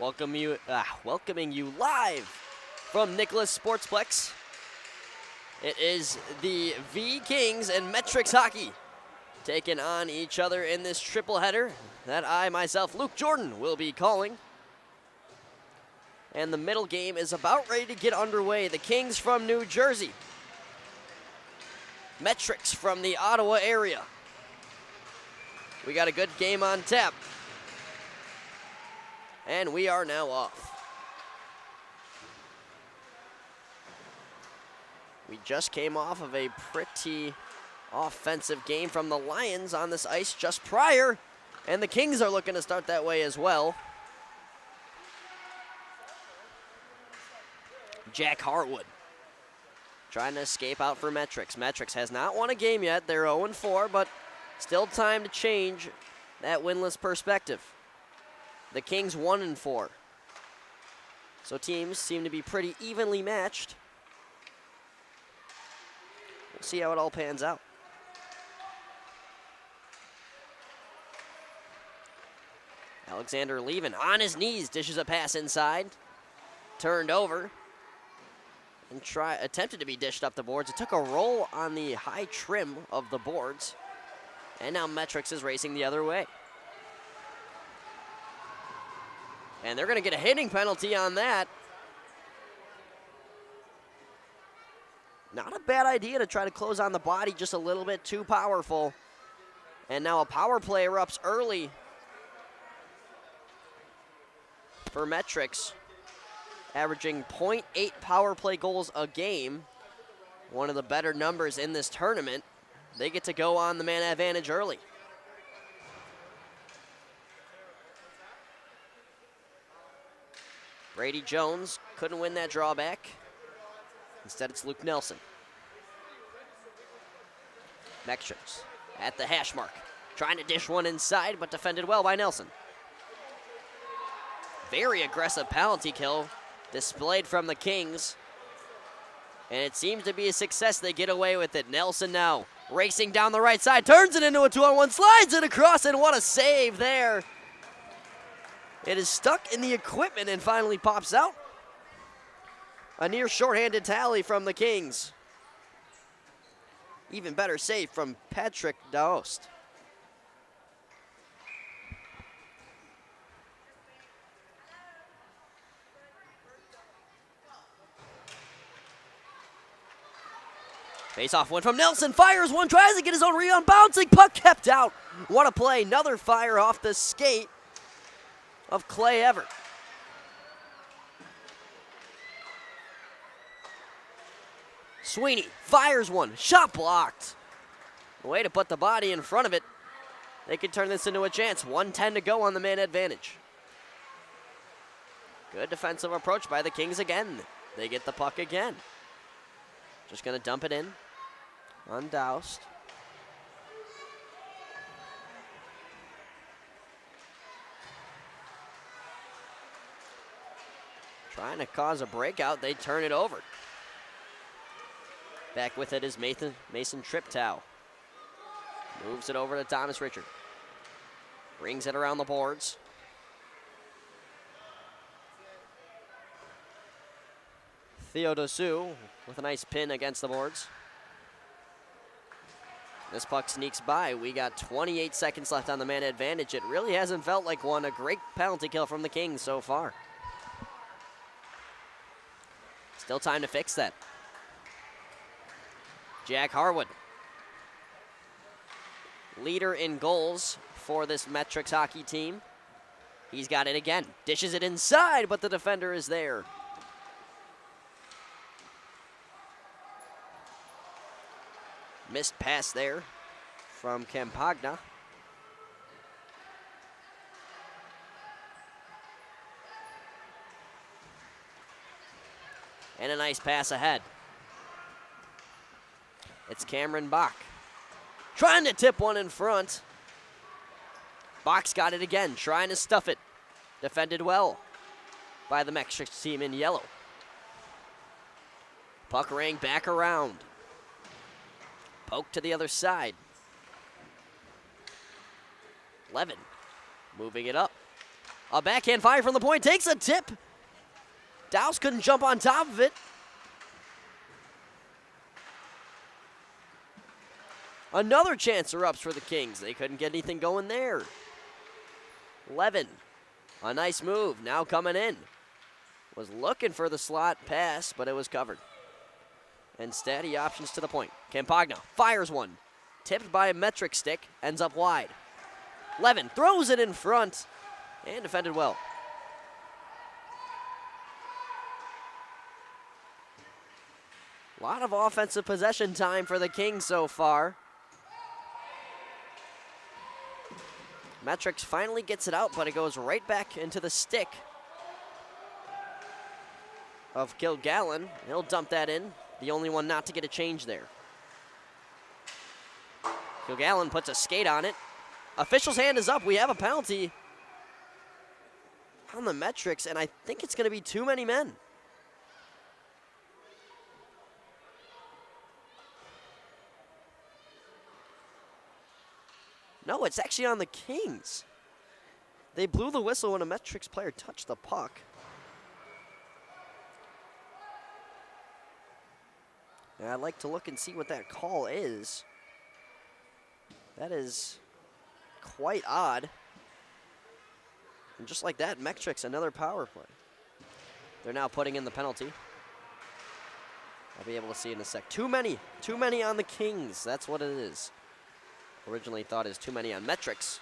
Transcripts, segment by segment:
welcoming you live from Nicholas Sportsplex. It is the V Kings and Metrix Hockey taking on each other in this triple header that I, myself, Luke Jordan, will be calling. And the middle game is about ready to get underway. The Kings from New Jersey, Metrix from the Ottawa area. We got a good game on tap. And we are now off. We just came off of a pretty offensive game from the Lions on this ice just prior, and the Kings are looking to start that way as well. Jack Harwood trying to escape out for Metrix. Metrix has not won a game yet. They're 0-4, but still time to change that winless perspective. The Kings 1-4. So teams seem to be pretty evenly matched. We'll see how it all pans out. Alexander Levin on his knees, dishes a pass inside. Turned over. And attempted to be dished up the boards. It took a roll on the high trim of the boards. And now Metrix is racing the other way. And they're going to get a hitting penalty on that. Not a bad idea to try to close on the body, just a little bit too powerful. And now a power play erupts early for Metrix, averaging .8 power play goals a game. One of the better numbers in this tournament. They get to go on the man advantage early. Brady Jones couldn't win that drawback. Instead, it's Luke Nelson. Metrix at the hash mark. Trying to dish one inside, but defended well by Nelson. Very aggressive penalty kill displayed from the Kings. And it seems to be a success. They get away with it. Nelson now racing down the right side. Turns it into a 2-on-1. Slides it across, and what a save there. It is stuck in the equipment and finally pops out. A near shorthanded tally from the Kings. Even better save from Patrick Daoust. Face-off one from Nelson. Fires one, tries to get his own rebound. Bouncing puck kept out. What a play. Another fire off the skate of Clay Everett. Sweeney fires one. Shot blocked. A way to put the body in front of it. They could turn this into a chance. 1:10 to go on the man advantage. Good defensive approach by the Kings again. They get the puck again. Just going to dump it in on Daoust. Trying to cause a breakout. They turn it over. Back with it is Mason Triptow. Moves it over to Thomas Richard. Brings it around the boards. Theodosu with a nice pin against the boards. This puck sneaks by. We got 28 seconds left on the man advantage. It really hasn't felt like one. A great penalty kill from the Kings so far. Still time to fix that. Jack Harwood, leader in goals for this Metrix hockey team. He's got it again. Dishes it inside, but the defender is there. Missed pass there from Campagna. And a nice pass ahead. It's Cameron Bach. Trying to tip one in front. Bach's got it again, trying to stuff it. Defended well by the Metrix team in yellow. Puck rang back around. Poke to the other side. Levin moving it up. A backhand fire from the point, takes a tip. Douse couldn't jump on top of it. Another chance erupts for the Kings. They couldn't get anything going there. Levin, a nice move, now coming in. Was looking for the slot pass, but it was covered. Instead, he options to the point. Campagna fires one. Tipped by a Metrix stick, ends up wide. Levin throws it in front and defended well. A lot of offensive possession time for the Kings so far. Metrix finally gets it out, but it goes right back into the stick of Kilgallen. He'll dump that in. The only one not to get a change there. Kilgallen puts a skate on it. Official's hand is up. We have a penalty on the Metrix, and I think it's going to be too many men. No, it's actually on the Kings. They blew the whistle when a Metrix player touched the puck. And I'd like to look and see what that call is. That is quite odd. And just like that, Metrix, another power play. They're now putting in the penalty. I'll be able to see in a sec. Too many on the Kings. That's what it is. Originally thought is too many on Metrix.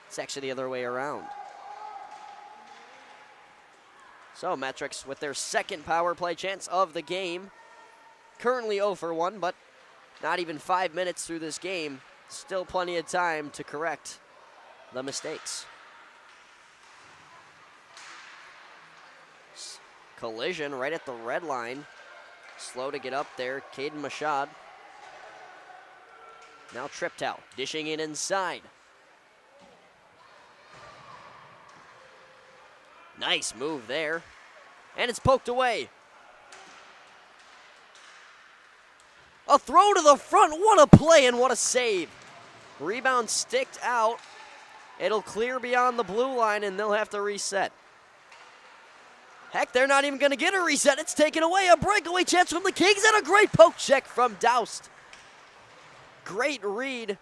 It's actually the other way around. So Metrix with their second power play chance of the game. Currently 0 for 1, but not even 5 minutes through this game. Still plenty of time to correct the mistakes. Collision right at the red line. Slow to get up there, Caden Mashad. Now Triptow, dishing it inside. Nice move there. And it's poked away. A throw to the front, what a play and what a save. Rebound sticked out. It'll clear beyond the blue line and they'll have to reset. Heck, they're not even gonna get a reset. It's taken away, a breakaway chance from the Kings and a great poke check from Doust. Great read.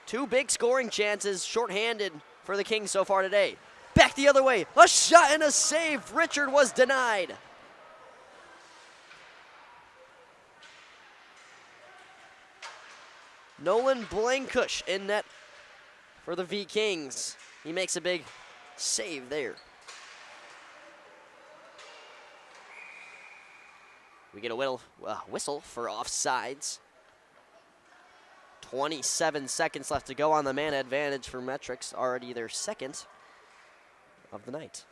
Two big scoring chances, shorthanded for the Kings so far today. Back the other way, a shot and a save. Richard was denied. Nolan Blankush in net for the V Kings. He makes a big save there. We get a whistle for offsides. 27 seconds left to go on the man advantage for Metrix, already their second of the night.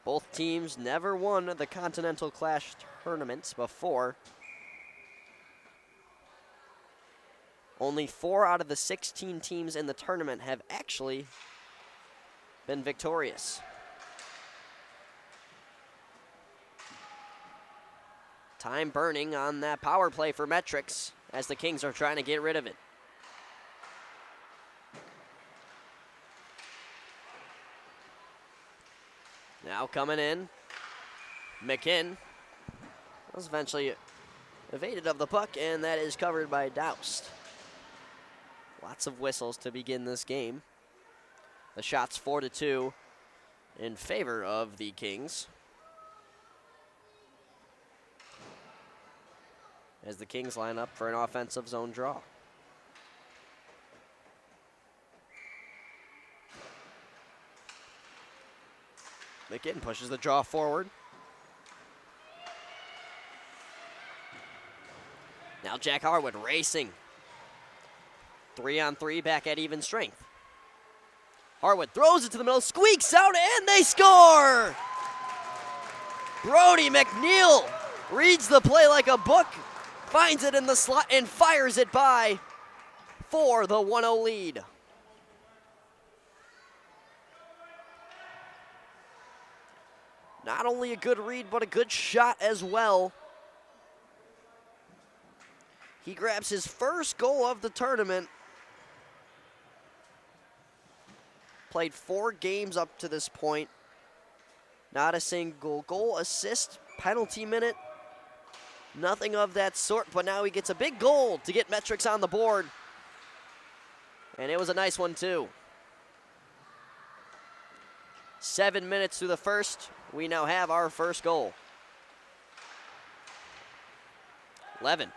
Both teams never won the Continental Clash tournament before. Only 4 out of the 16 teams in the tournament have actually been victorious. Time burning on that power play for Metrix as the Kings are trying to get rid of it. Now coming in, McKinn was eventually evaded of the puck, and that is covered by Doust. Lots of whistles to begin this game. The shot's 4-2 in favor of the Kings. As the Kings line up for an offensive zone draw. McKinn pushes the draw forward. Now Jack Harwood racing. 3-on-3 back at even strength. Harwood throws it to the middle, squeaks out, and they score! Brody McNeil reads the play like a book, finds it in the slot, and fires it by for the 1-0 lead. Not only a good read, but a good shot as well. He grabs his first goal of the tournament played 4 games up to this point. Not a single goal, assist, penalty minute. Nothing of that sort, but now he gets a big goal to get Metrix on the board. And it was a nice one, too. 7 minutes through the first, we now have our first goal. Levin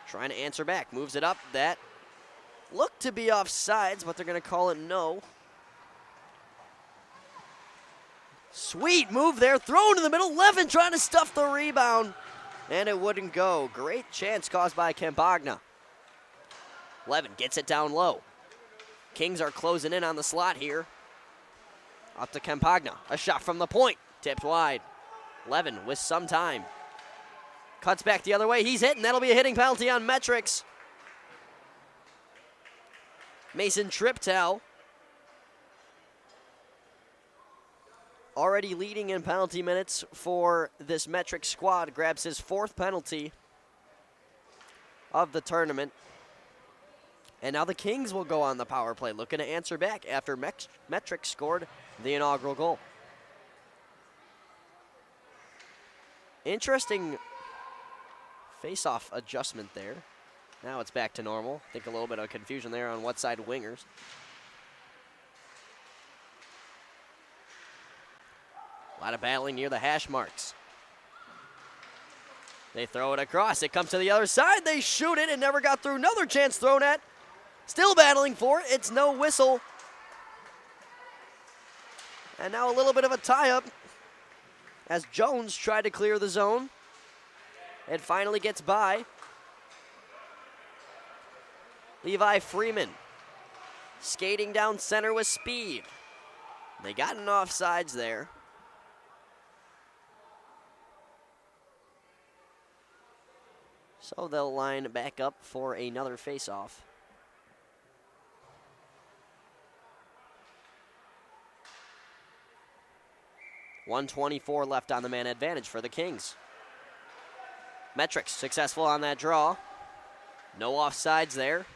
trying to answer back, moves it up. That looked to be offsides, but they're going to call it no. Sweet move there, thrown in the middle. Levin trying to stuff the rebound, and it wouldn't go. Great chance caused by Campagna. Levin gets it down low. Kings are closing in on the slot here. Up to Campagna, a shot from the point, tipped wide. Levin with some time. Cuts back the other way, he's hit, and that'll be a hitting penalty on Metrix. Mason Triptel, already leading in penalty minutes for this Metrix squad, grabs his 4th penalty of the tournament. And now the Kings will go on the power play, looking to answer back after Metrix scored the inaugural goal. Interesting face-off adjustment there. Now it's back to normal. I think a little bit of confusion there on what side wingers. A lot of battling near the hash marks. They throw it across. It comes to the other side. They shoot it. It never got through. Another chance thrown at. Still battling for it. It's no whistle. And now a little bit of a tie-up as Jones tried to clear the zone. It finally gets by. Levi Freeman skating down center with speed. They got an offsides there. So they'll line back up for another face-off. .124 left on the man advantage for the Kings. Metrix successful on that draw. No offsides there,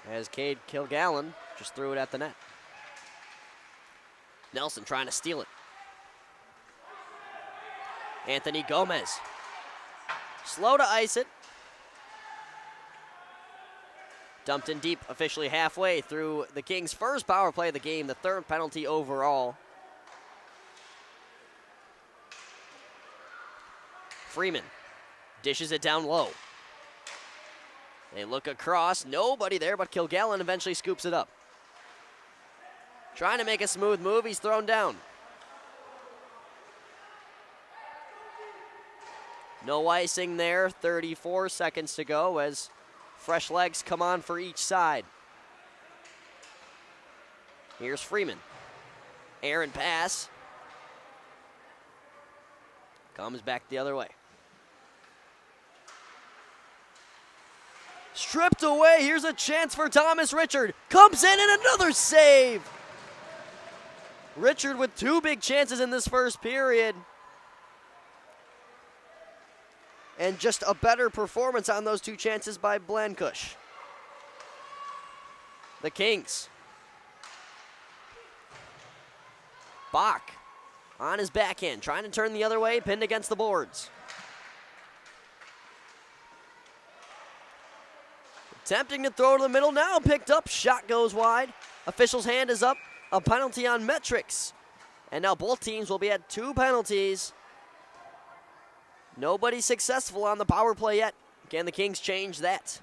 as Cade Kilgallen just threw it at the net. Nelson trying to steal it. Anthony Gomez. Slow to ice it. Dumped in deep, officially halfway through the Kings' first power play of the game, the 3rd penalty overall. Freeman dishes it down low. They look across, nobody there, but Kilgallen eventually scoops it up. Trying to make a smooth move, he's thrown down. No icing there, 34 seconds to go as fresh legs come on for each side. Here's Freeman. Aaron pass. Comes back the other way. Stripped away, here's a chance for Thomas Richard. Comes in and another save. Richard with 2 big chances in this first period. And just a better performance on those 2 chances by Blancush. The Kings. Bach on his backhand, trying to turn the other way, pinned against the boards. Attempting to throw to the middle, now picked up, shot goes wide. Official's hand is up, a penalty on Metrix. And now both teams will be at 2 penalties. Nobody successful on the power play yet. Can the Kings change that?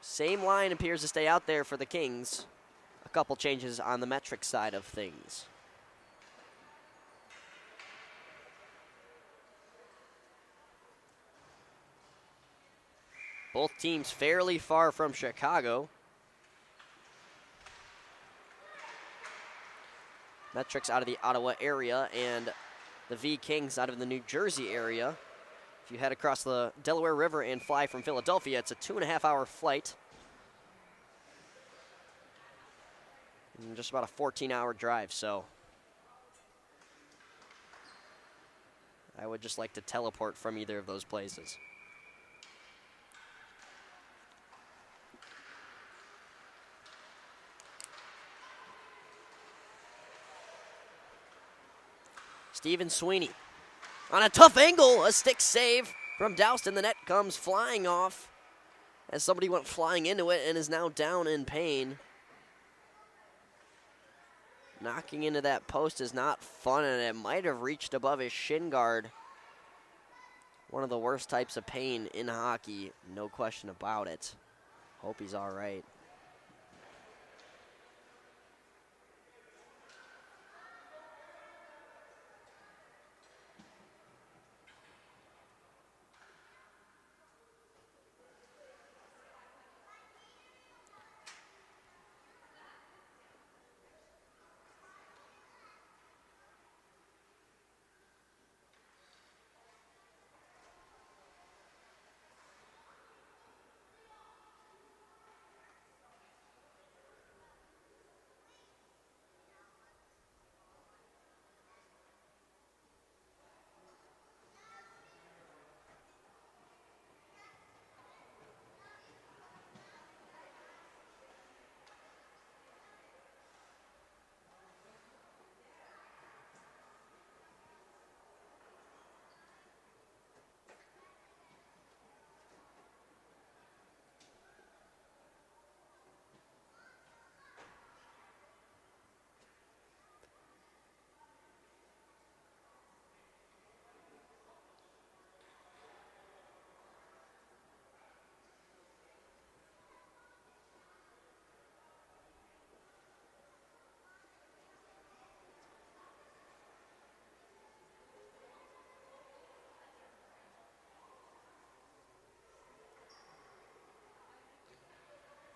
Same line appears to stay out there for the Kings. A couple changes on the Metrix side of things. Both teams fairly far from Chicago. Metrix out of the Ottawa area and the V Kings out of the New Jersey area. If you head across the Delaware River and fly from Philadelphia, it's a 2.5-hour flight. And just about a 14-hour drive, so I would just like to teleport from either of those places. Steven Sweeney on a tough angle, a stick save from Doust, and the net comes flying off as somebody went flying into it and is now down in pain. Knocking into that post is not fun, and it might have reached above his shin guard. One of the worst types of pain in hockey, no question about it. Hope he's all right.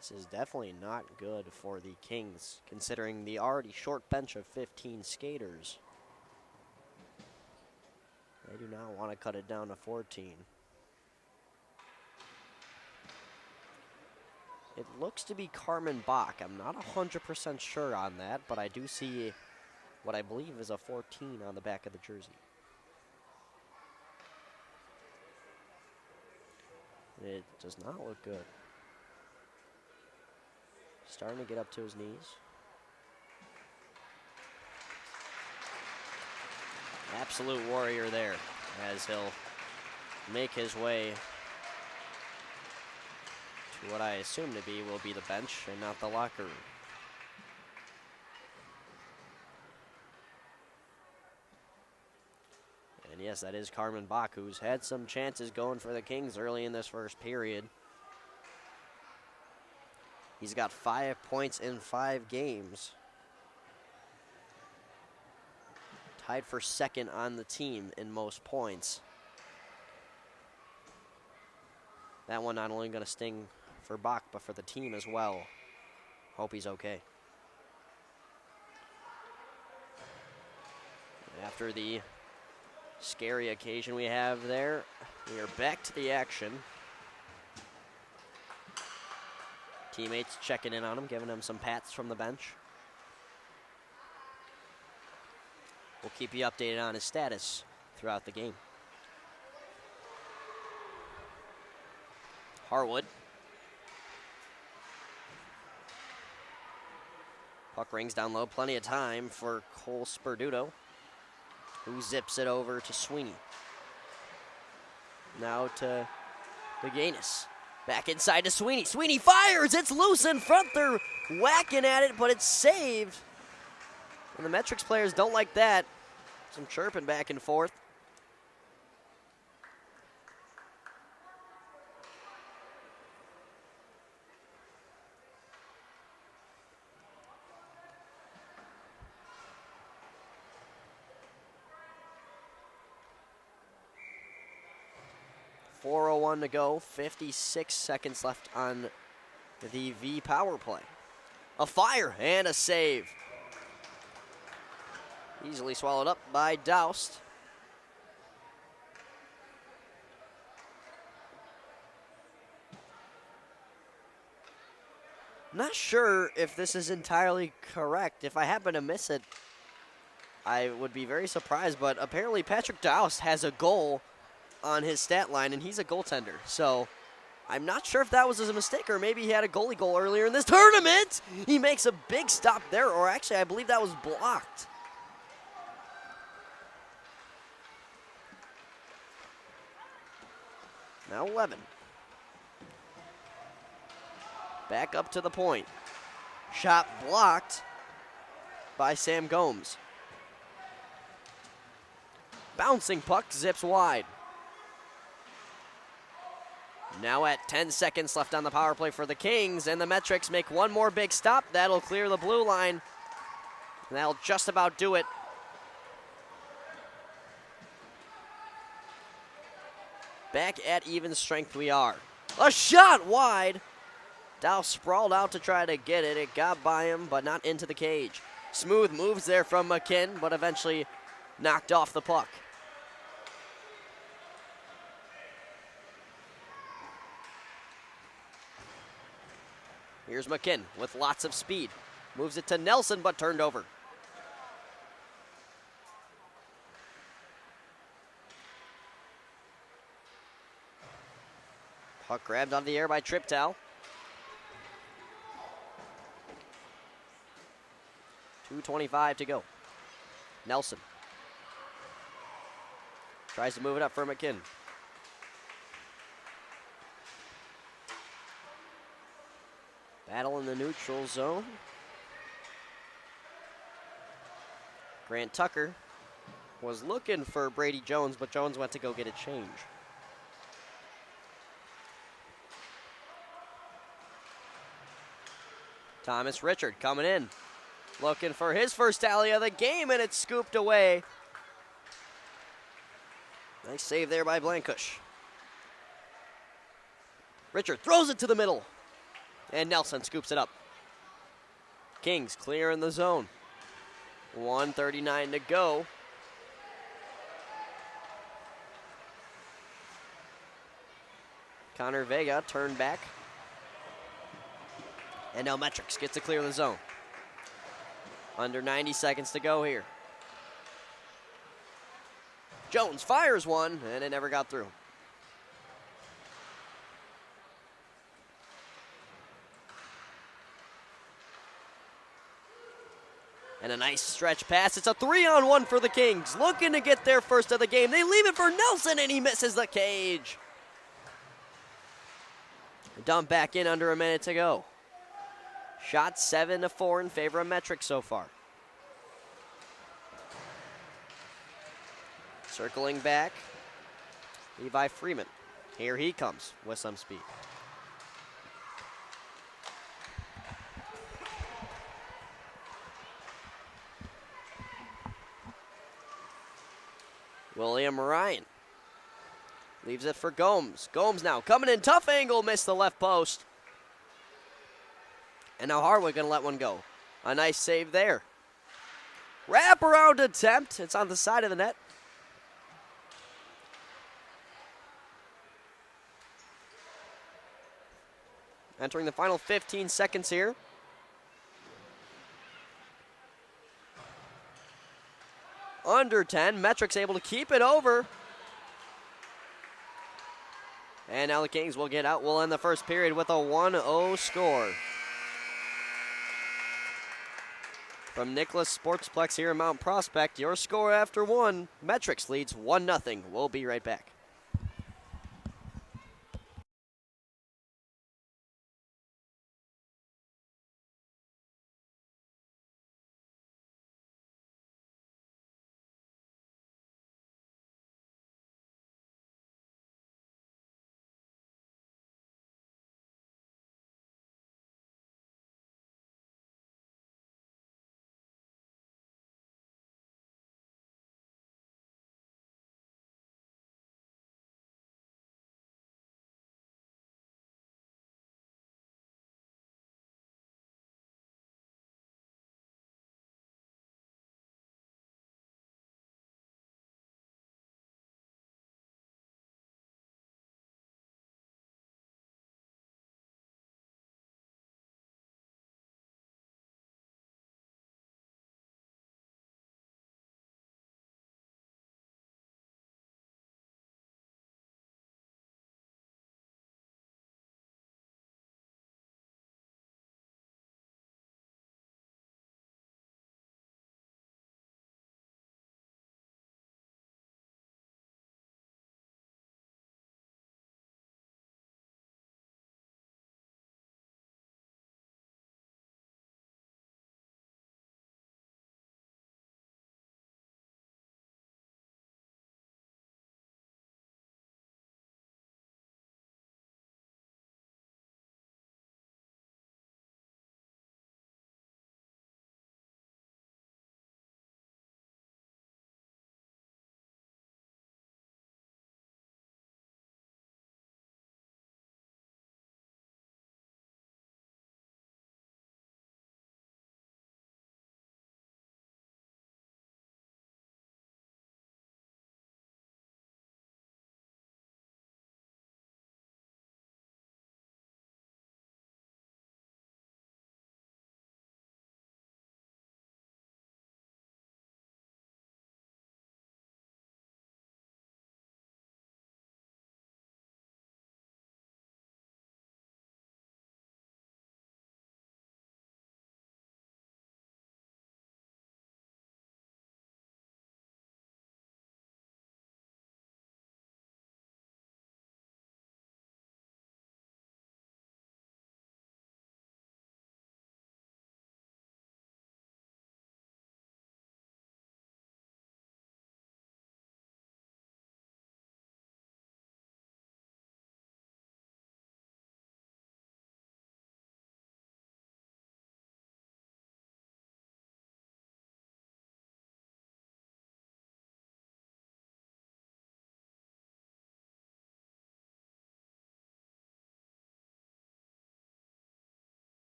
This is definitely not good for the Kings, considering the already short bench of 15 skaters. They do not want to cut it down to 14. It looks to be Carmen Bach. I'm not 100% sure on that, but I do see what I believe is a 14 on the back of the jersey. It does not look good. Starting to get up to his knees. Absolute warrior there, as he'll make his way to what I assume to be will be the bench and not the locker room. And yes, that is Carmen Bach, who's had some chances going for the Kings early in this first period. He's got 5 points in 5 games. Tied for second on the team in most points. That one not only going to sting for Bach, but for the team as well. Hope he's okay. After the scary occasion we have there, we are back to the action. Teammates checking in on him, giving him some pats from the bench. We'll keep you updated on his status throughout the game. Harwood. Puck rings down low, plenty of time for Cole Sperduto, who zips it over to Sweeney. Now to Gaines. Back inside to Sweeney. Sweeney fires. It's loose in front. They're whacking at it, but it's saved. And the Metrix players don't like that. Some chirping back and forth. .401 to go, 56 seconds left on the V power play. A fire and a save. Easily swallowed up by Doust. Not sure if this is entirely correct. If I happen to miss it, I would be very surprised, but apparently Patrick Doust has a goal on his stat line, and he's a goaltender. So I'm not sure if that was a mistake, or maybe he had a goalie goal earlier in this tournament. He makes a big stop there, or actually I believe that was blocked. Now 11. Back up to the point. Shot blocked by Sam Gomes. Bouncing puck zips wide. Now at 10 seconds left on the power play for the Kings, and the Metrix make one more big stop. That'll clear the blue line. And that'll just about do it. Back at even strength we are. A shot wide. Dow sprawled out to try to get it. It got by him, but not into the cage. Smooth moves there from McKinn, but eventually knocked off the puck. Here's McKinn with lots of speed. Moves it to Nelson, but turned over. Puck grabbed out of the air by Triptal. 2:25 to go. Nelson tries to move it up for McKinn. Battle in the neutral zone. Grant Tucker was looking for Brady Jones, but Jones went to go get a change. Thomas Richard coming in, looking for his first tally of the game, and it's scooped away. Nice save there by Blankush. Richard throws it to the middle, and Nelson scoops it up. Kings clear in the zone. 1:39 to go. Connor Vega turned back. And now Metrix gets to clear the zone. Under 90 seconds to go here. Jones fires one, and it never got through. And a nice stretch pass. It's a 3-on-1 for the Kings. Looking to get their first of the game. They leave it for Nelson, and he misses the cage. Dump back in under a minute to go. Shot 7-4 in favor of Metrix so far. Circling back, Levi Freeman. Here he comes with some speed. William Ryan leaves it for Gomes. Gomes now coming in, tough angle, missed the left post. And now Harwood gonna let one go. A nice save there. Wraparound attempt. It's on the side of the net. Entering the final 15 seconds here. Under 10. Metrix able to keep it over. And now the Kings will get out. We'll end the first period with a 1-0 score. From Nicholas Sportsplex here in Mount Prospect, your score after one, Metrix leads 1-0. We'll be right back.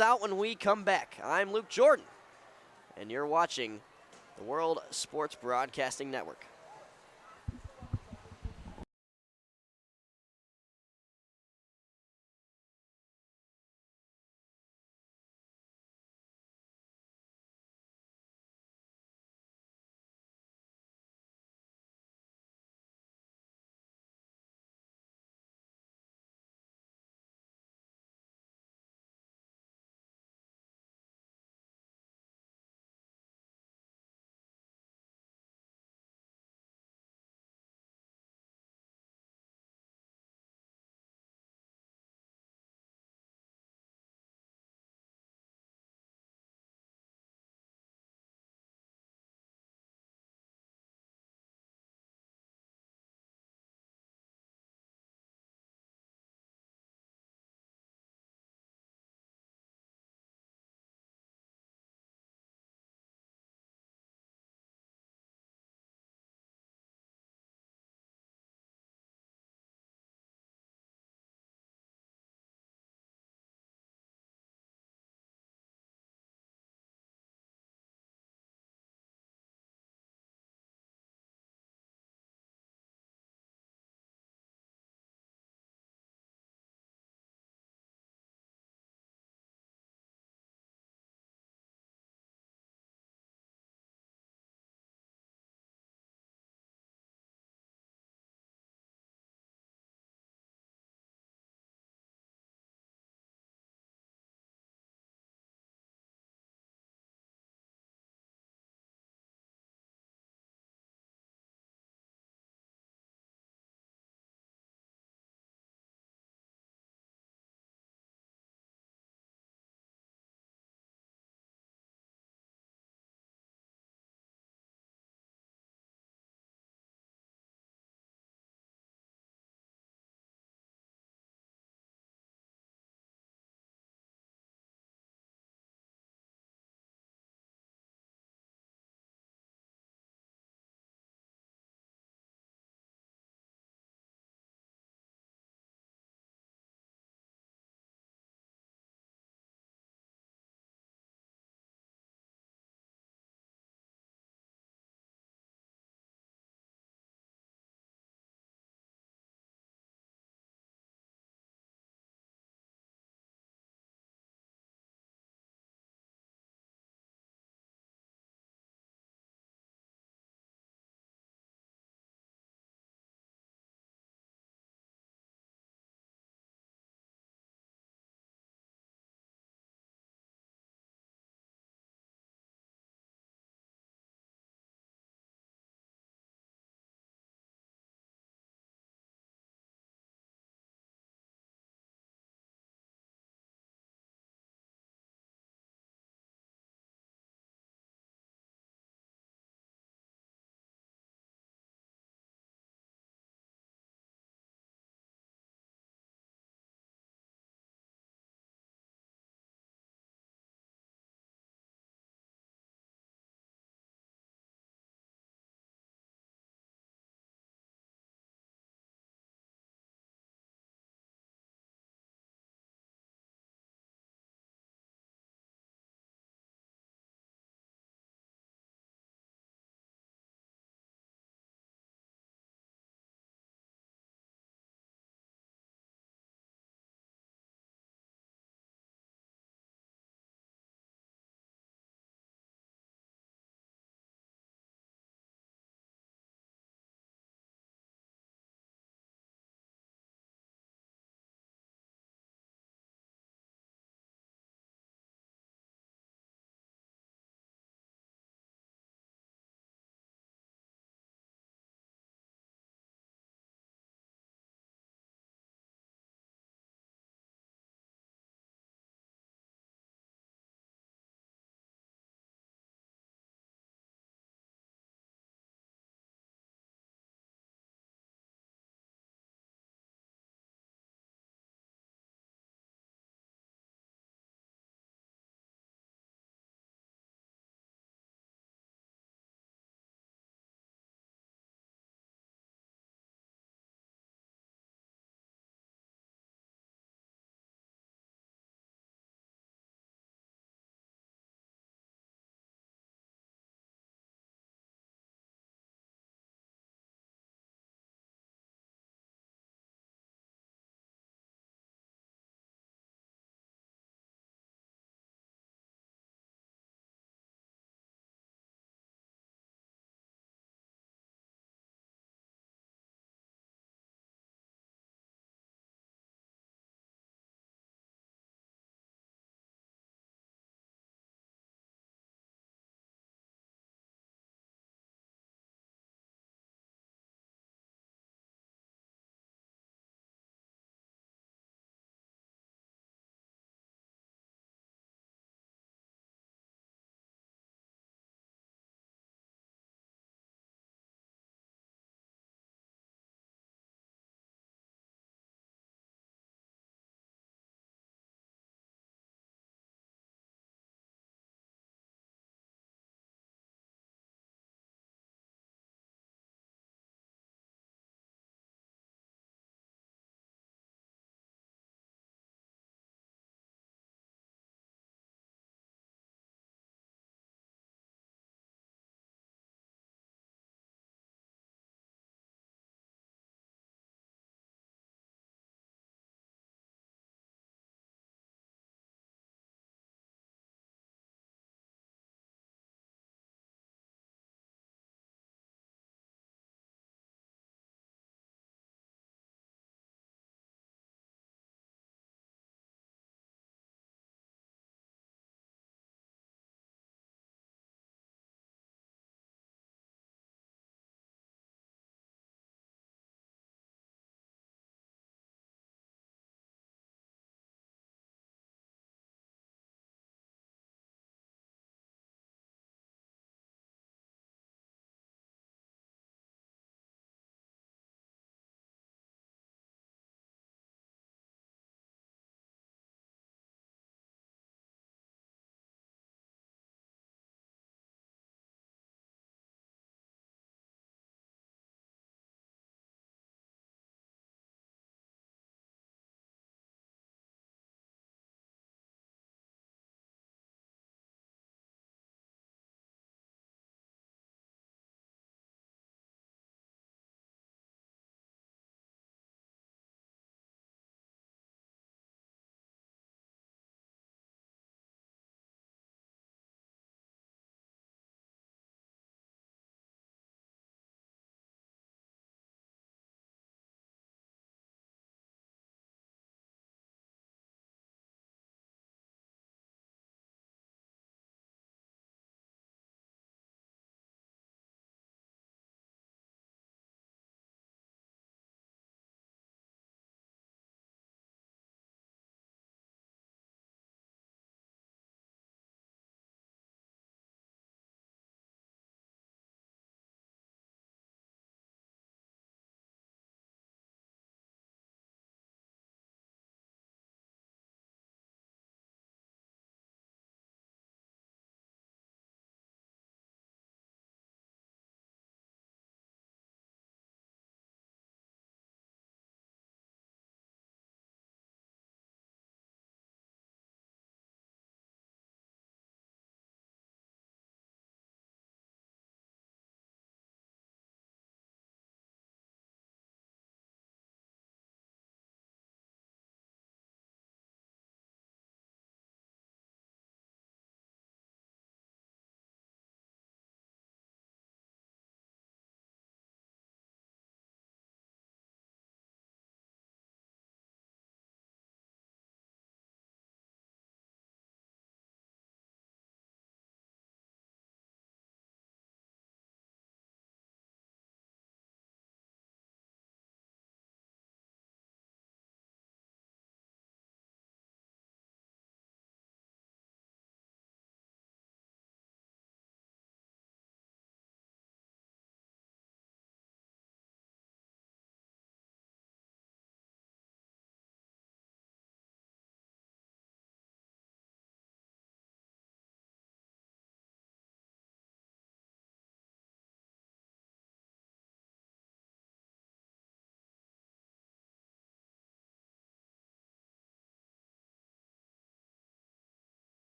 Out when we come back. I'm Luke Jordan, and you're watching the World Sports Broadcasting Network.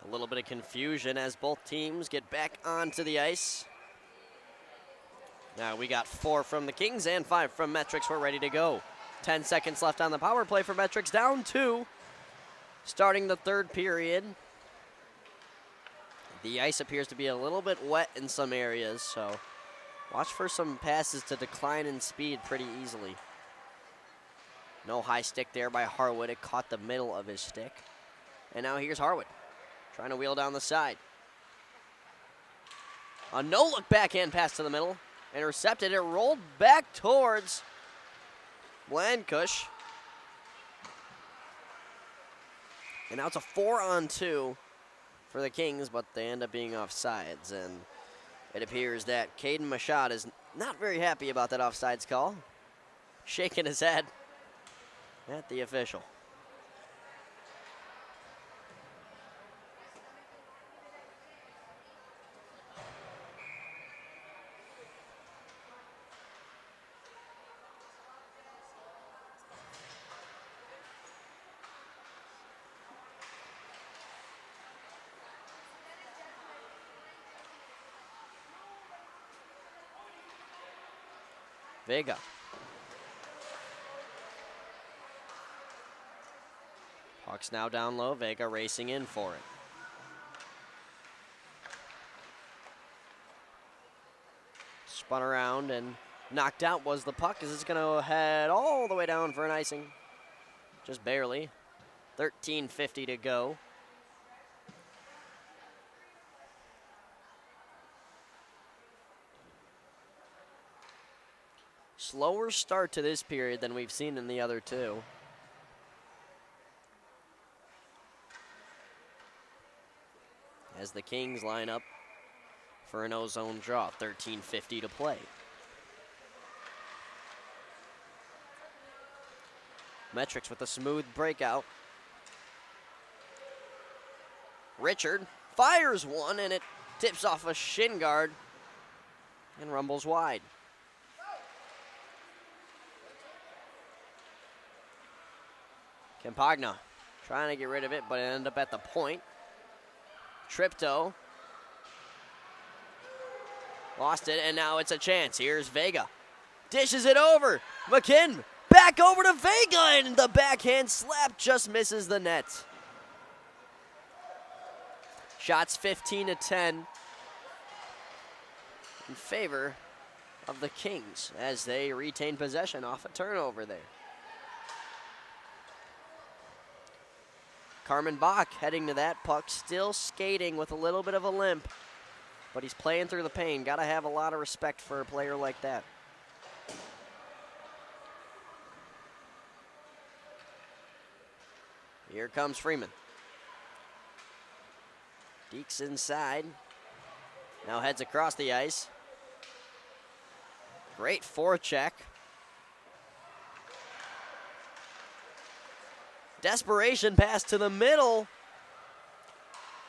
A little bit of confusion as both teams get back onto the ice. Now we got 4 from the Kings and 5 from Metrix. We're ready to go. 10 seconds left on the power play for Metrix, down 2. Starting the third period. The ice appears to be a little bit wet in some areas, so watch for some passes to decline in speed pretty easily. No high stick there by Harwood. It caught the middle of his stick. And now here's Harwood trying to wheel down the side. A no-look backhand pass to the middle. Intercepted. It rolled back towards Blandkush. And now it's a 4-on-2 for the Kings, but they end up being offsides. And it appears that Caden Machad is not very happy about that offsides call. Shaking his head at the official. Vega. Puck's now down low. Vega racing in for it. Spun around and knocked out was the puck as it's going to head all the way down for an icing. Just barely. 13:50 to go. Slower start to this period than we've seen in the other two. As the Kings line up for an O-zone draw, 13:50 to play. Metrix with a smooth breakout. Richard fires one and it tips off a shin guard and rumbles wide. Campagna trying to get rid of it, but it ended up at the point. Tripto lost it, and now it's a chance. Here's Vega. Dishes it over. McKinn back over to Vega, and the backhand slap just misses the net. Shots 15-10 in favor of the Kings as they retain possession off a turnover there. Carmen Bach heading to that puck, still skating with a little bit of a limp, but he's playing through the pain. Got to have a lot of respect for a player like that. Here comes Freeman. Deeks inside. Now heads across the ice. Great forecheck. Desperation pass to the middle.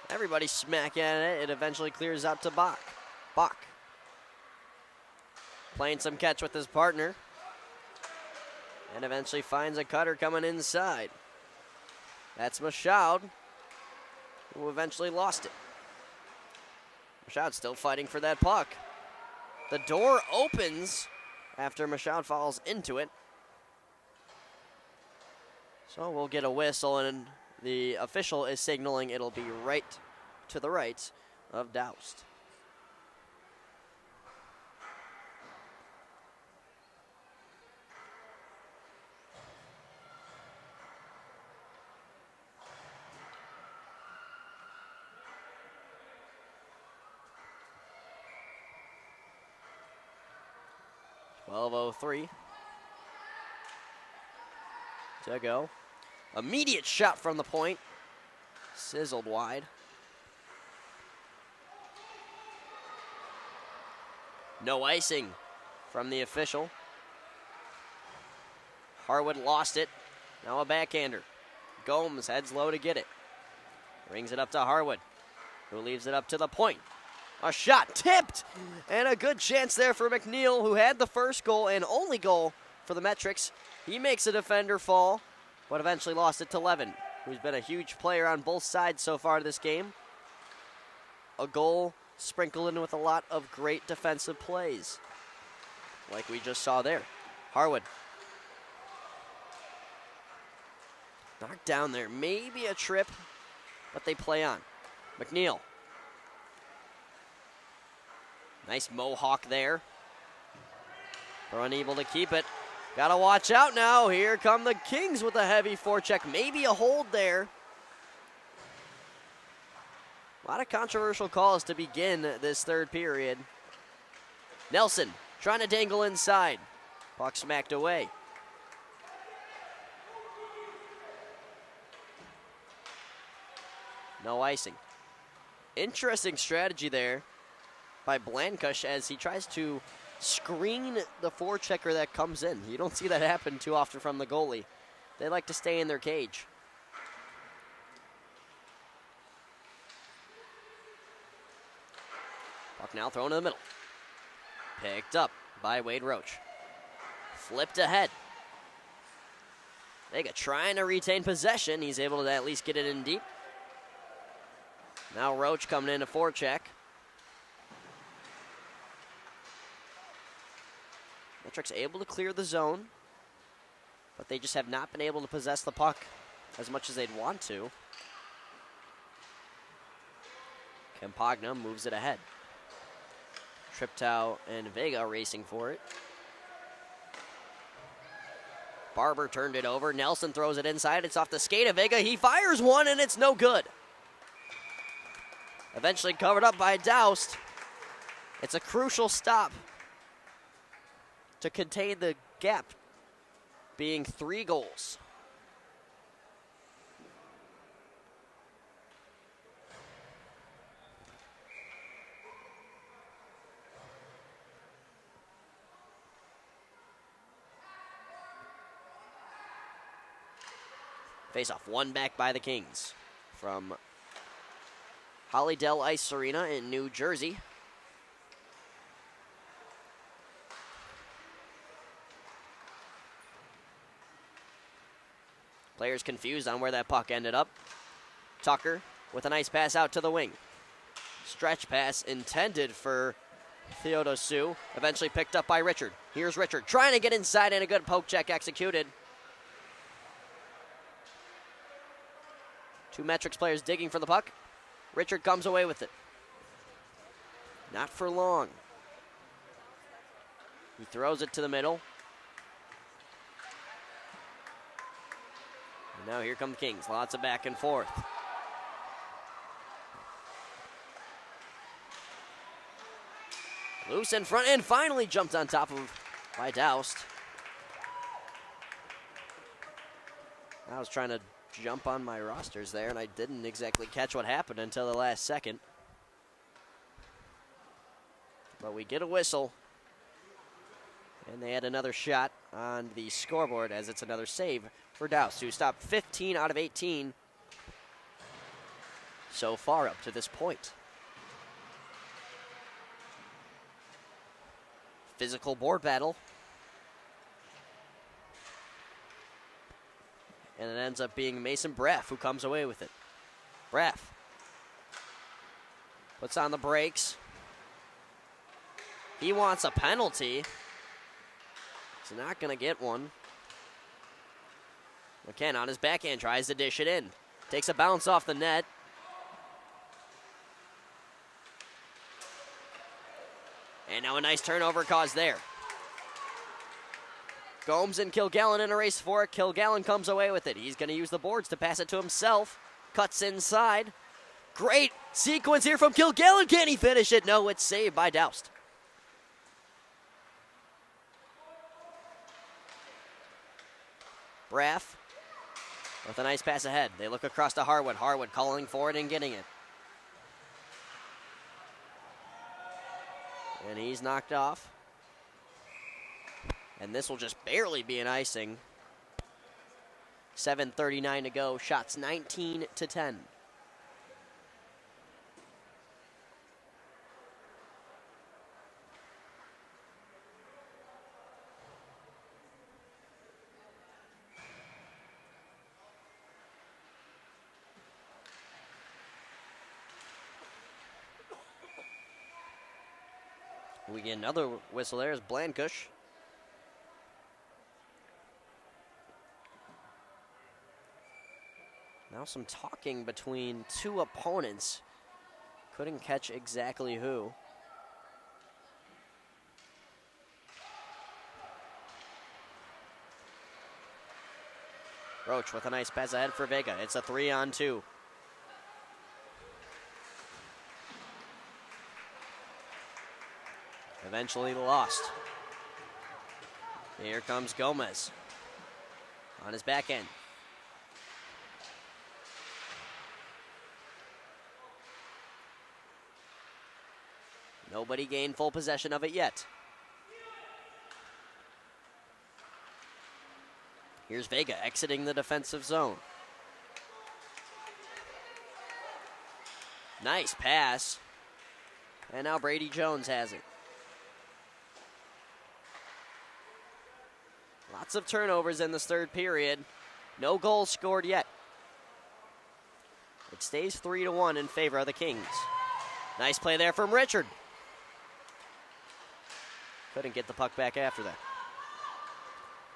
Everybody smack at it. It eventually clears out to Bach. Bach playing some catch with his partner. And eventually finds a cutter coming inside. That's Michaud, who eventually lost it. Michaud still fighting for that puck. The door opens after Michaud falls into it. So we'll get a whistle, and the official is signaling it'll be right to the right of Doust. .12:03 to go. Immediate shot from the point. Sizzled wide. No icing from the official. Harwood lost it. Now a backhander. Gomes heads low to get it. Brings it up to Harwood, who leaves it up to the point. A shot tipped, and a good chance there for McNeil, who had the first goal and only goal for the Metrix. He makes a defender fall, but eventually lost it to Levin, who's been a huge player on both sides so far this game. a goal sprinkled in with a lot of great defensive plays, like we just saw there. Harwood. Knocked down there, maybe a trip, but they play on. McNeil. Nice mohawk there. They're unable to keep it. Gotta watch out now. Here come the Kings with a heavy forecheck. Maybe a hold there. A lot of controversial calls to begin this third period. Nelson trying to dangle inside. Puck smacked away. No icing. Interesting strategy there by Blankush as he tries to screen the forechecker that comes in. You don't see that happen too often from the goalie. They like to stay in their cage. Puck now thrown in the middle. Picked up by Wade Roach. Flipped ahead. Vega trying to retain possession. He's able to at least get it in deep. Now Roach coming in to forecheck. Metrix able to clear the zone, but they just have not been able to possess the puck as much as they'd want to. Campagna moves it ahead. Triptow and Vega racing for it. Barber turned it over. Nelson throws it inside. It's off the skate of Vega. He fires one, and it's no good. Eventually covered up by Doust. It's a crucial stop to contain the gap, being 3 goals. Face-off, one back by the Kings from Hollydale Ice Arena in New Jersey. Players confused on where that puck ended up. Tucker with a nice pass out to the wing. Stretch pass intended for Theodosu, eventually picked up by Richard. Here's Richard trying to get inside and a good poke check executed. 2 Metrix players digging for the puck. Richard comes away with it. Not for long. He throws it to the middle. And now here come the Kings. Lots of back and forth. Loose in front and finally jumped on top of by Doust. I was trying to jump on my rosters there, and I didn't exactly catch what happened until the last second. But we get a whistle, and they had another shot on the scoreboard as it's another save for Doust, who stopped 15 out of 18 so far up to this point. Physical board battle. And it ends up being Mason Braff who comes away with it. Braff puts on the brakes. He wants a penalty. He's not going to get one. McKenna on his backhand tries to dish it in. Takes a bounce off the net. And now a nice turnover caused there. Gomes and Kilgallen in a race for it. Kilgallen comes away with it. He's going to use the boards to pass it to himself. Cuts inside. Great sequence here from Kilgallen. Can he finish it? No, it's saved by Doust. Braff with a nice pass ahead. They look across to Harwood. Harwood calling for it and getting it. And he's knocked off. And this will just barely be an icing. 7:39 to go. Shots 19-10. We get another whistle there as Blankush. Now some talking between two opponents. Couldn't catch exactly who. Roach with a nice pass ahead for Vega. It's a 3-on-2. Eventually lost. Here comes Gomez on his back end. Nobody gained full possession of it yet. Here's Vega exiting the defensive zone. Nice pass. And now Brady Jones has it. Lots of turnovers in this third period. No goals scored yet. It stays 3-1 in favor of the Kings. Nice play there from Richard. Couldn't get the puck back after that.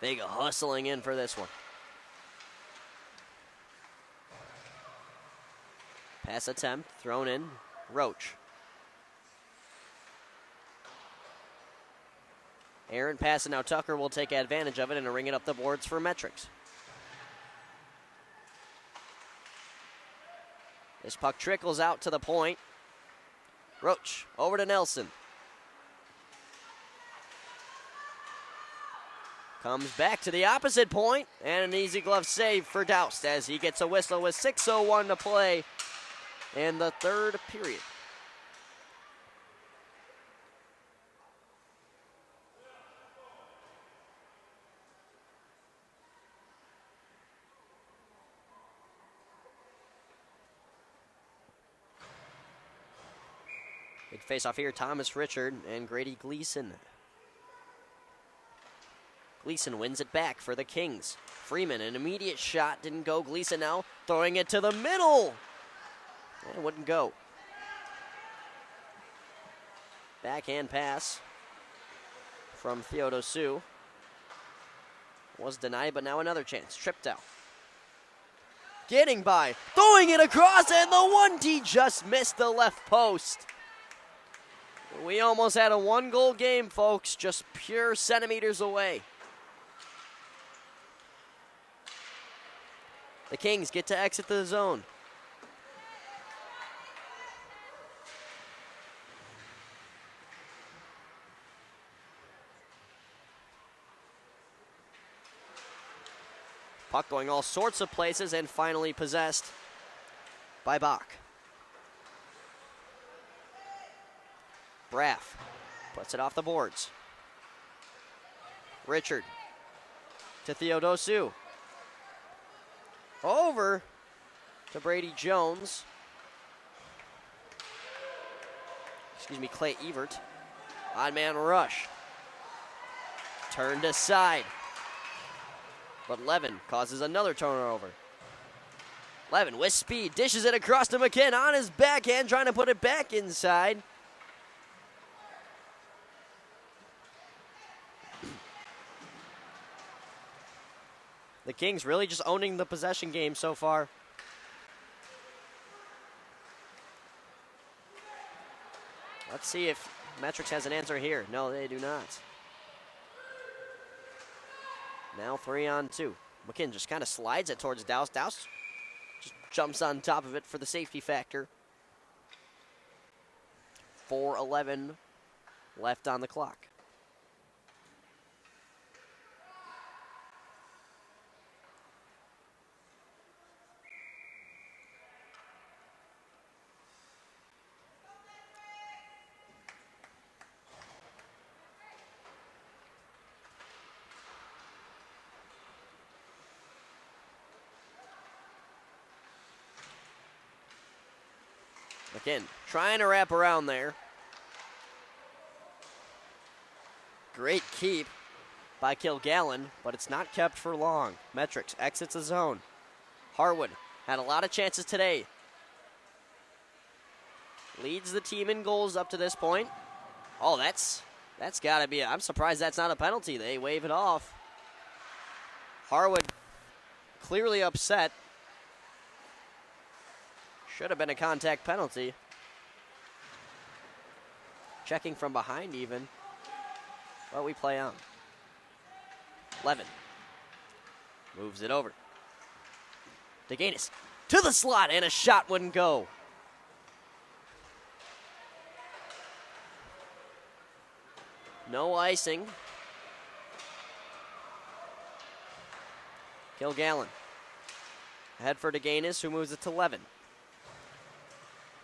Vega hustling in for this one. Pass attempt, thrown in, Roach. Aaron passing, now Tucker will take advantage of it and ring it up the boards for Metrix. This puck trickles out to the point. Roach over to Nelson. Comes back to the opposite point, and an easy glove save for Doust as he gets a whistle with 6:01 to play in the third period. Big face-off here, Thomas Richard and Grady Gleason. Gleason wins it back for the Kings. Freeman, an immediate shot, didn't go. Gleason now throwing it to the middle. And it wouldn't go. Backhand pass from Theodosu. Was denied, but now another chance. Tripped out. Getting by, throwing it across, and the 1-T just missed the left post. We almost had a one-goal game, folks, just pure centimeters away. The Kings get to exit the zone. Puck going all sorts of places and finally possessed by Bach. Braff puts it off the boards. Richard to Theodosu. Over to Brady Jones. Excuse me, Clay Evert. Odd man rush. Turned aside. But Levin causes another turnover. Levin with speed dishes it across to McKinn on his backhand, trying to put it back inside. The Kings really just owning the possession game so far. Let's see if Metrix has an answer here. No, they do not. Now 3-on-2. McKinn just kind of slides it towards Doust. Doust just jumps on top of it for the safety factor. 4:11 left on the clock. Again, trying to wrap around there. Great keep by Kilgallen, but it's not kept for long. Metrix exits the zone. Harwood had a lot of chances today. Leads the team in goals up to this point. Oh, that's got to be. I'm surprised that's not a penalty. They wave it off. Harwood clearly upset. Should have been a contact penalty. Checking from behind even. But we play on. Levin moves it over. DeGanis to the slot, and a shot wouldn't go. No icing. Kilgallen. Ahead for DeGanis, who moves it to Levin.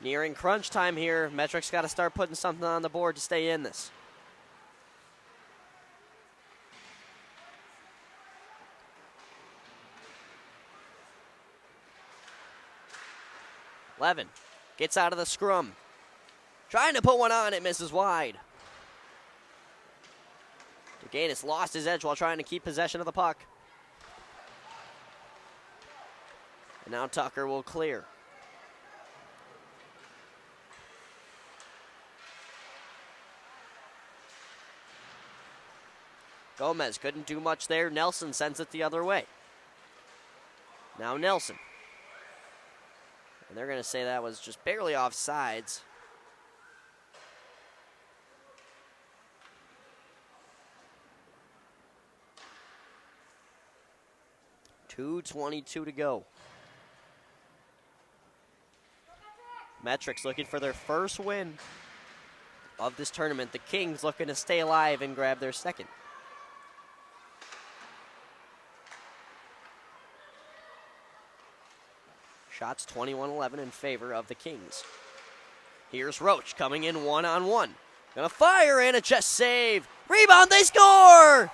Nearing crunch time here. Metrix got to start putting something on the board to stay in this. Levin gets out of the scrum. Trying to put one on, it misses wide. DeGanis lost his edge while trying to keep possession of the puck. And now Tucker will clear. Gomez couldn't do much there. Nelson sends it the other way. Now Nelson. And they're going to say that was just barely offsides. .222 to go. Metrix looking for their first win of this tournament. The Kings looking to stay alive and grab their second. Shots 21-11 in favor of the Kings. Here's Roach coming in one-on-one. Gonna fire and a chest save. Rebound, they score!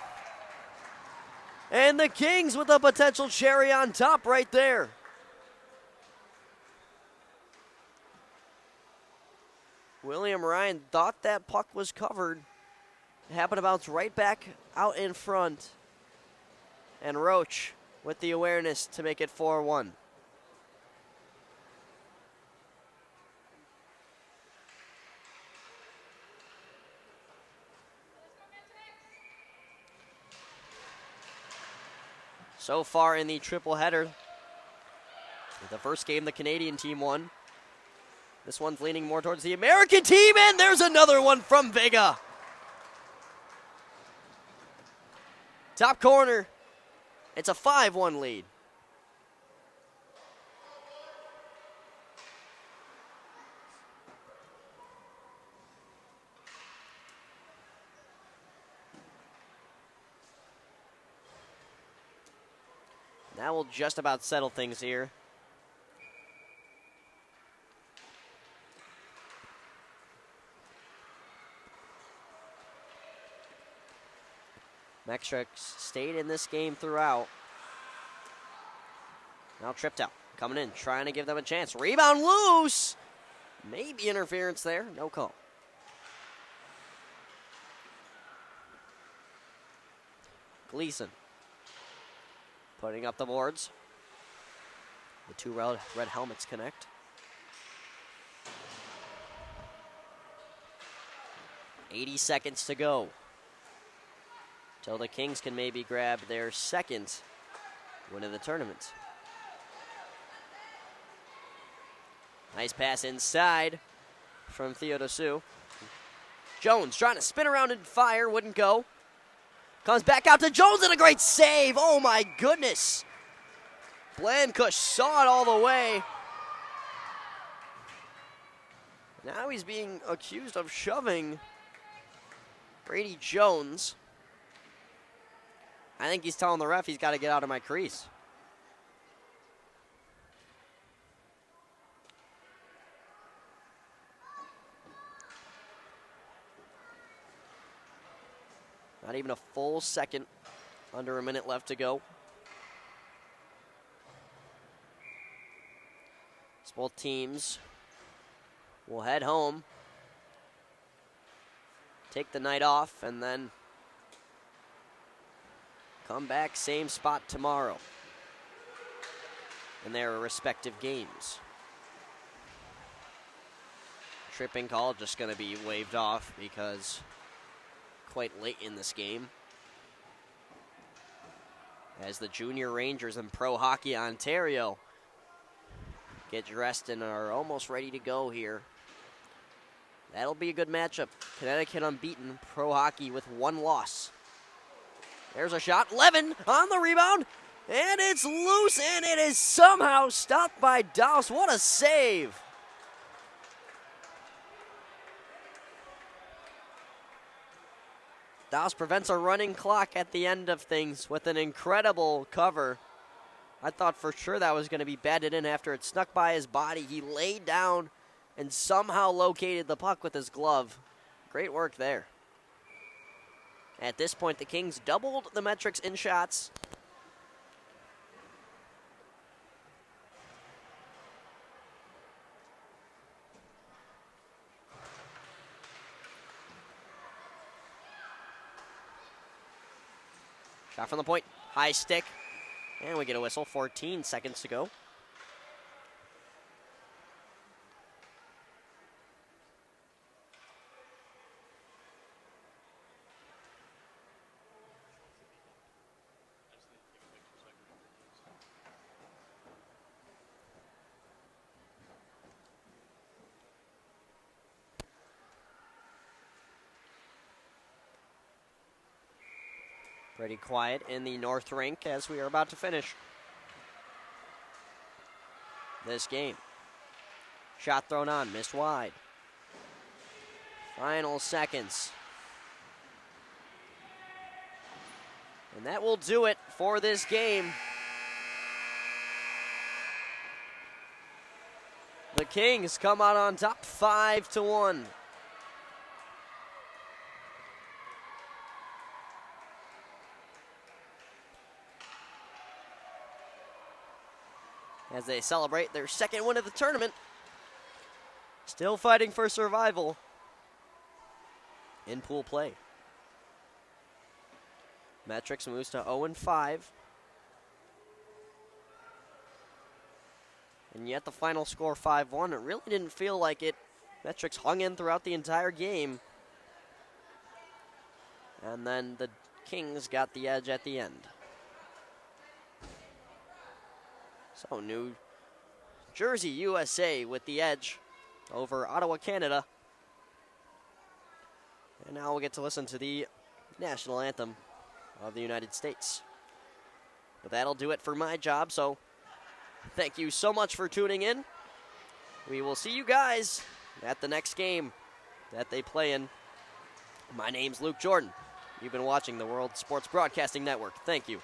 And the Kings with a potential cherry on top right there. William Ryan thought that puck was covered. It happened to bounce right back out in front. And Roach with the awareness to make it 4-1. So far in the triple header, the first game the Canadian team won. This one's leaning more towards the American team, and there's another one from Vega. Top corner. It's a 5-1 lead. That will just about settle things here. Metrix stayed in this game throughout. Now tripped out. Coming in, trying to give them a chance. Rebound loose! Maybe interference there. No call. Gleason. Putting up the boards. The two red helmets connect. 80 seconds to go. Till the Kings can maybe grab their second win of the tournament. Nice pass inside from Theodosiou. Jones trying to spin around and fire, wouldn't go. Comes back out to Jones and a great save. Oh my goodness. Blancush saw it all the way. Now he's being accused of shoving Brady Jones. I think he's telling the ref he's got to get out of my crease. Not even a full second, under a minute left to go. So both teams will head home, take the night off, and then come back same spot tomorrow in their respective games. Tripping call just going to be waved off because quite late in this game, as the Junior Rangers and Pro Hockey Ontario get dressed and are almost ready to go here. That'll be a good matchup. Connecticut unbeaten, Pro Hockey with 1 loss. There's a shot. Levin on the rebound, and it's loose, and it is somehow stopped by Douse. What a save! Douse prevents a running clock at the end of things with an incredible cover. I thought for sure that was going to be batted in after it snuck by his body. He laid down and somehow located the puck with his glove. Great work there. At this point, the Kings doubled the Metrix in shots. Shot from the point, high stick, and we get a whistle. 14 seconds to go. Pretty quiet in the North Rink as we are about to finish this game. Shot thrown on, missed wide. Final seconds. And that will do it for this game. The Kings come out on top 5-1. As they celebrate their second win of the tournament. Still fighting for survival in pool play. Metrix moves to 0-5. And yet the final score 5-1. It really didn't feel like it. Metrix hung in throughout the entire game. And then the Kings got the edge at the end. So New Jersey, USA with the edge over Ottawa, Canada. And now we'll get to listen to the national anthem of the United States. But that'll do it for my job, so thank you so much for tuning in. We will see you guys at the next game that they play in. My name's Luke Jordan. You've been watching the World Sports Broadcasting Network. Thank you.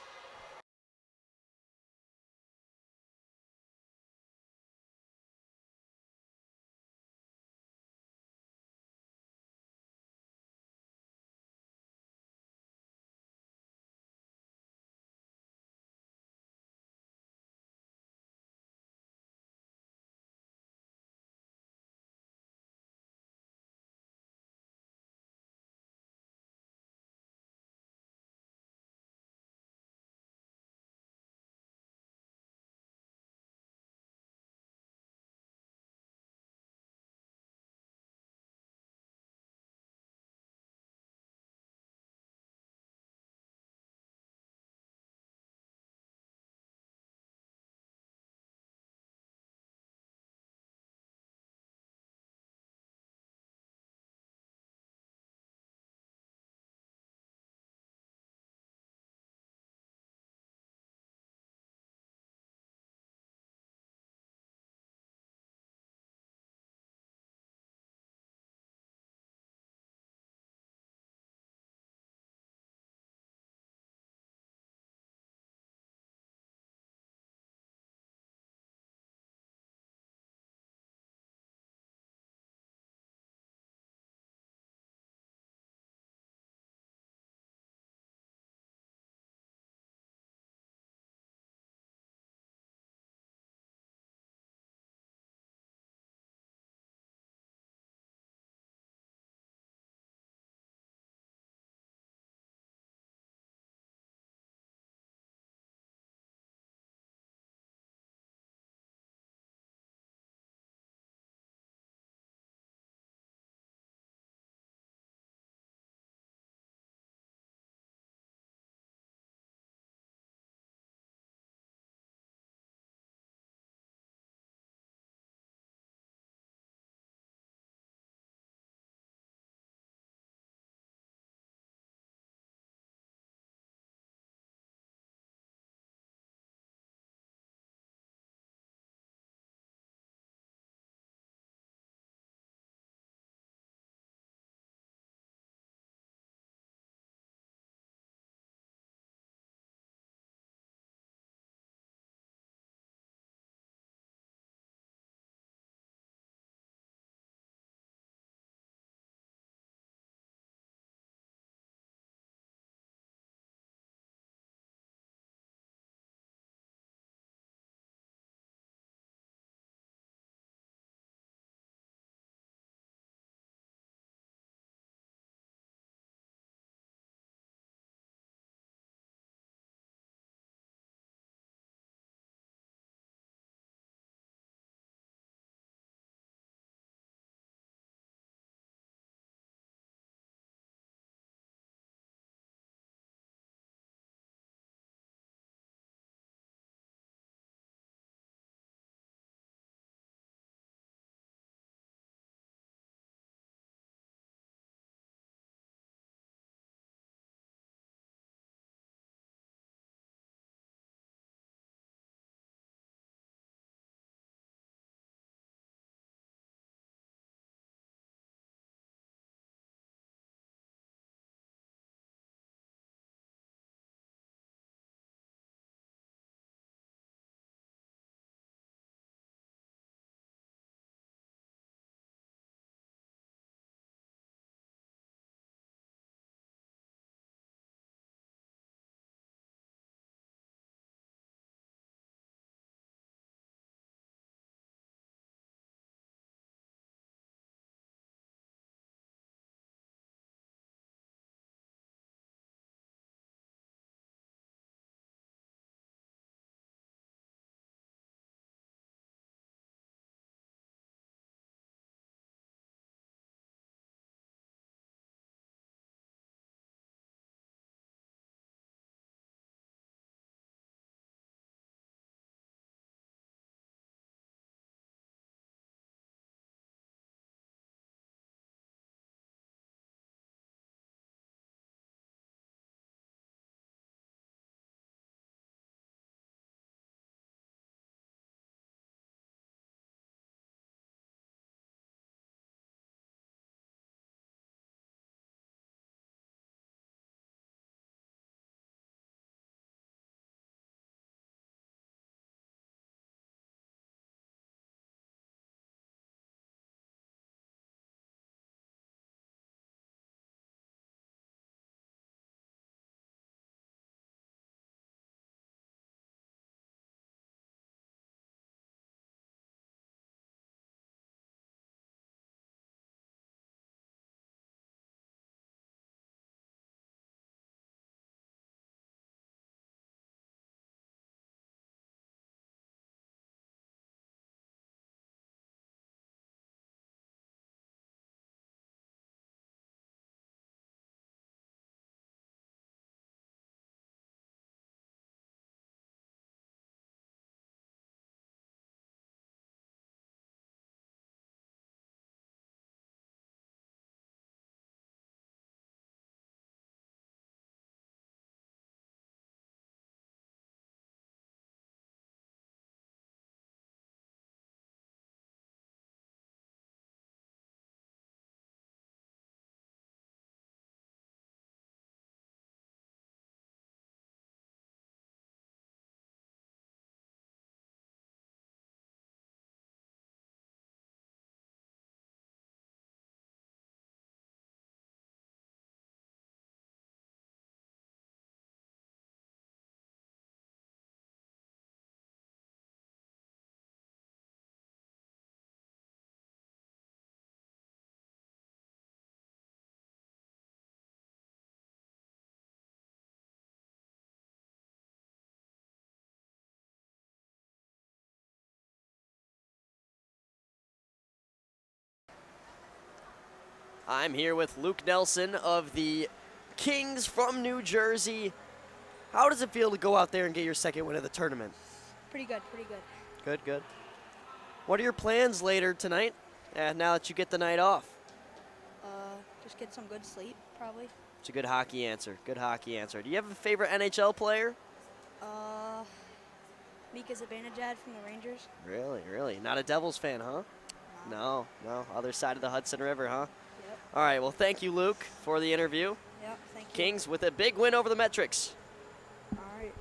I'm here with Luke Nelson of the Kings from New Jersey. How does it feel to go out there and get your second win of the tournament? Pretty good, pretty good. Good, good. What are your plans later tonight, now that you get the night off? Just get some good sleep, probably. It's a good hockey answer. Good hockey answer. Do you have a favorite NHL player? Mika Zibanejad from the Rangers. Really, really? Not a Devils fan, huh? No, no. Other side of the Hudson River, huh? Yep. All right, well, thank you, Luke, for the interview. Yep, thank you. Kings with a big win over the Metrix. All right.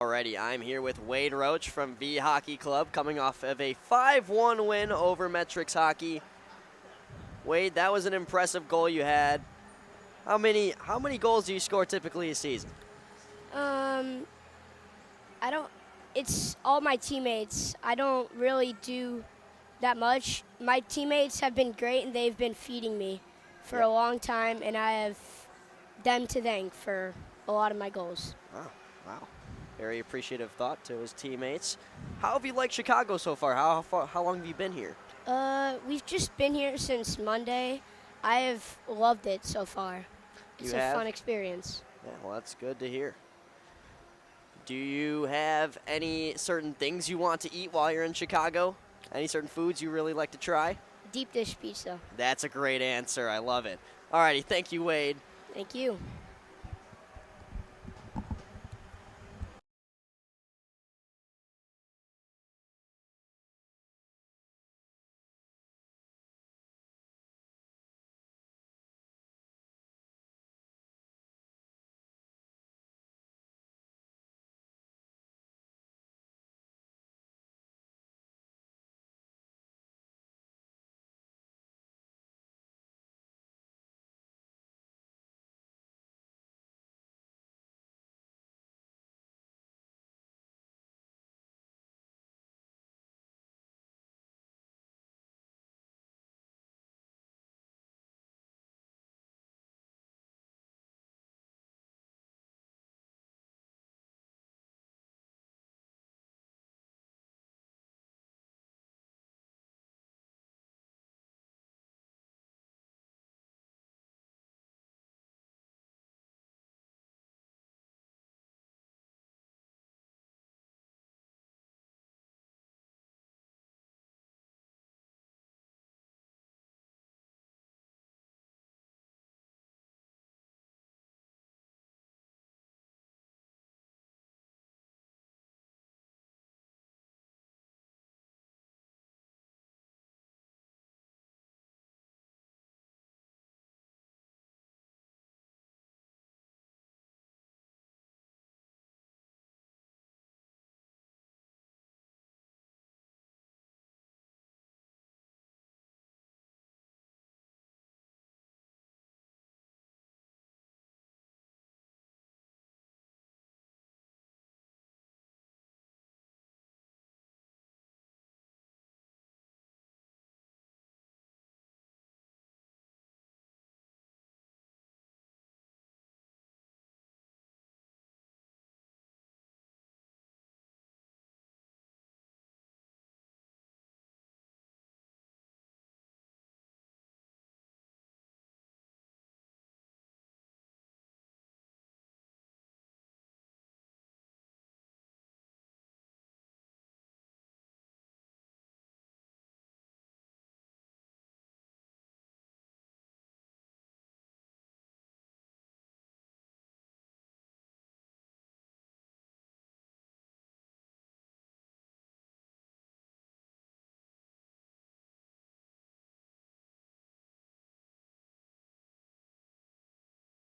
Alrighty, I'm here with Wade Roach from V Hockey Club, coming off of a 5-1 win over Metrix Hockey. Wade, that was an impressive goal you had. How many goals do you score typically a season? It's all my teammates. I don't really do that much. My teammates have been great, and they've been feeding me for a long time, and I have them to thank for a lot of my goals. Wow, wow. Very appreciative thought to his teammates. How have you liked Chicago so far? How long have you been here? We've just been here since Monday. I have loved it so far. It's a fun experience. Yeah, well, that's good to hear. Do you have any certain things you want to eat while you're in Chicago? Any certain foods you really like to try? Deep dish pizza. That's a great answer. I love it. All righty, thank you, Wade. Thank you.